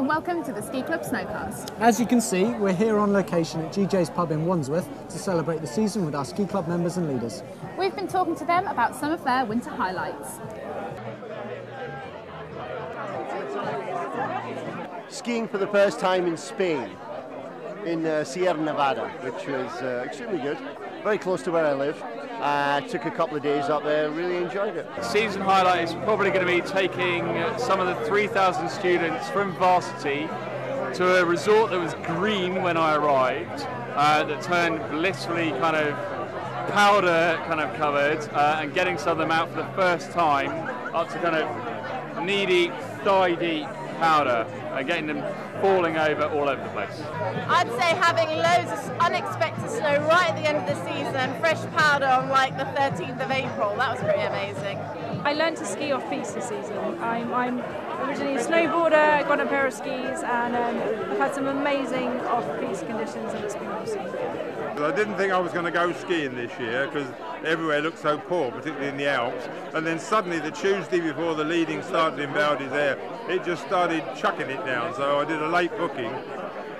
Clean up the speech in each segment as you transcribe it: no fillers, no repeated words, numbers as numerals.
and welcome to the Ski Club Snowcast. As you can see, we're here on location at GJ's pub in Wandsworth to celebrate the season with our ski club members and leaders. We've been talking to them about some of their winter highlights. Skiing for the first time in Spain, in Sierra Nevada, which was extremely good, very close to where I live. Took a couple of days up there, really enjoyed it. Season highlight is probably going to be taking some of the 3,000 students from varsity to a resort that was green when I arrived, that turned blissfully kind of powder covered, and getting some of them out for the first time up to kind of knee-deep, thigh-deep powder, and getting them falling over all over the place. I'd say having loads of unexpected snow right at the end of the season, fresh powder on like the 13th of April, that was pretty amazing. I learned to ski off-piste this season. I'm originally a snowboarder, I got a pair of skis, and I've had some amazing off-piste conditions and it's been awesome. I didn't think I was going to go skiing this year because everywhere looked so poor, particularly in the Alps. And then suddenly the Tuesday before the leading started in Val d'Isère, it just started chucking it down. So I did a late booking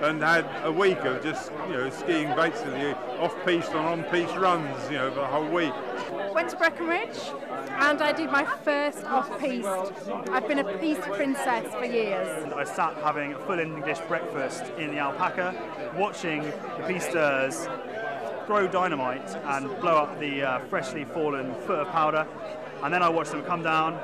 and had a week of just, skiing basically off-piste and on-piste runs, for the whole week. Went to Breckenridge and I did my first off-piste. I've been a piste princess for years. I sat having a full English breakfast in the alpaca, watching the pisteurs throw dynamite and blow up the freshly fallen foot of powder, and then I watched them come down,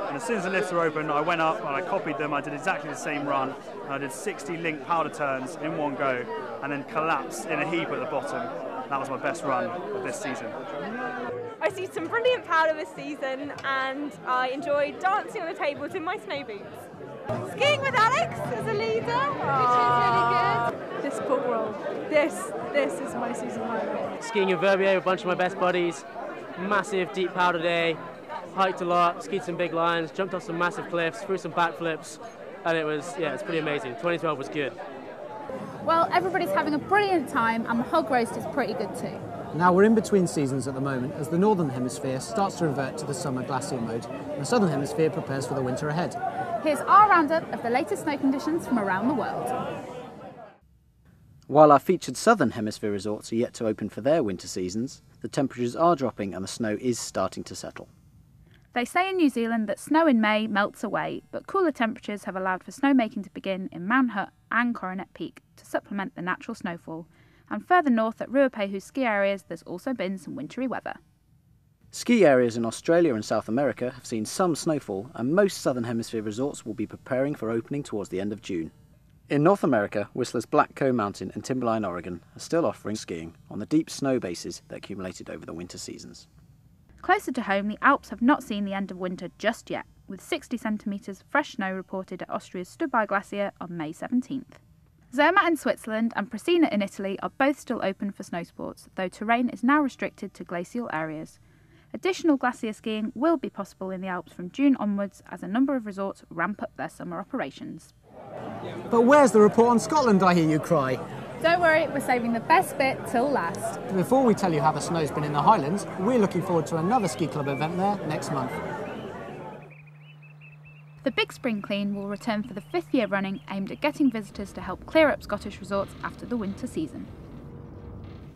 and as soon as the lifts were open I went up and I copied them. I did exactly the same run and I did 60 link powder turns in one go and then collapsed in a heap at the bottom. That was my best run of this season. I see some brilliant powder this season and I enjoyed dancing on the tables in my snow boots. Skiing with Alex as a leader, which is really good. This book roll, this is my season highlight. Skiing in Verbier with a bunch of my best buddies, massive deep powder day, hiked a lot, skied some big lines, jumped off some massive cliffs, threw some backflips, and it's pretty amazing. 2012 was good. Well, everybody's having a brilliant time and the hog roast is pretty good too. Now we're in between seasons at the moment as the Northern Hemisphere starts to revert to the summer glacier mode and the Southern Hemisphere prepares for the winter ahead. Here's our roundup of the latest snow conditions from around the world. While our featured Southern Hemisphere resorts are yet to open for their winter seasons, the temperatures are dropping and the snow is starting to settle. They say in New Zealand that snow in May melts away, but cooler temperatures have allowed for snowmaking to begin in Mount Hutt and Coronet Peak to supplement the natural snowfall. And further north at Ruapehu ski areas, there's also been some wintry weather. Ski areas in Australia and South America have seen some snowfall, and most Southern Hemisphere resorts will be preparing for opening towards the end of June. In North America, Whistler's Black Cone Mountain and Timberline, Oregon are still offering skiing on the deep snow bases that accumulated over the winter seasons. Closer to home, the Alps have not seen the end of winter just yet, with 60 centimetres fresh snow reported at Austria's Stubai Glacier on May 17th. Zermatt in Switzerland and Pristina in Italy are both still open for snow sports, though terrain is now restricted to glacial areas. Additional glacier skiing will be possible in the Alps from June onwards as a number of resorts ramp up their summer operations. But where's the report on Scotland, I hear you cry? Don't worry, we're saving the best bit till last. Before we tell you how the snow's been in the Highlands, we're looking forward to another ski club event there next month. The Big Spring Clean will return for the 5th year running, aimed at getting visitors to help clear up Scottish resorts after the winter season.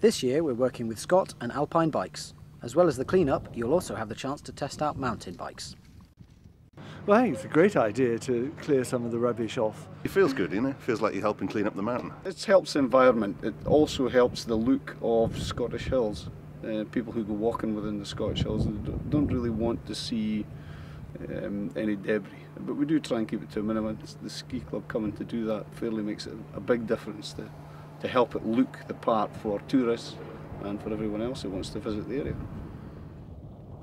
This year we're working with Scott and Alpine Bikes. As well as the clean-up, you'll also have the chance to test out mountain bikes. Well, I think it's a great idea to clear some of the rubbish off. It feels good, It feels like you're helping clean up the mountain. It helps the environment. It also helps the look of Scottish hills. People who go walking within the Scottish hills don't really want to see any debris. But we do try and keep it to a minimum. The ski club coming to do that fairly makes it a big difference to help it look the part for tourists and for everyone else who wants to visit the area.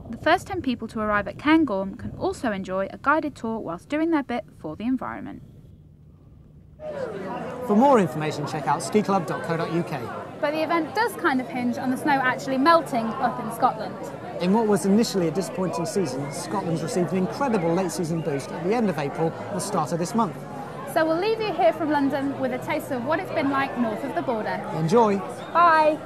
The first 10 people to arrive at Cairngorm can also enjoy a guided tour whilst doing their bit for the environment. For more information, check out skiclub.co.uk. But the event does kind of hinge on the snow actually melting up in Scotland. In what was initially a disappointing season, Scotland's received an incredible late season boost at the end of April and the start of this month. So we'll leave you here from London with a taste of what it's been like north of the border. Enjoy! Bye!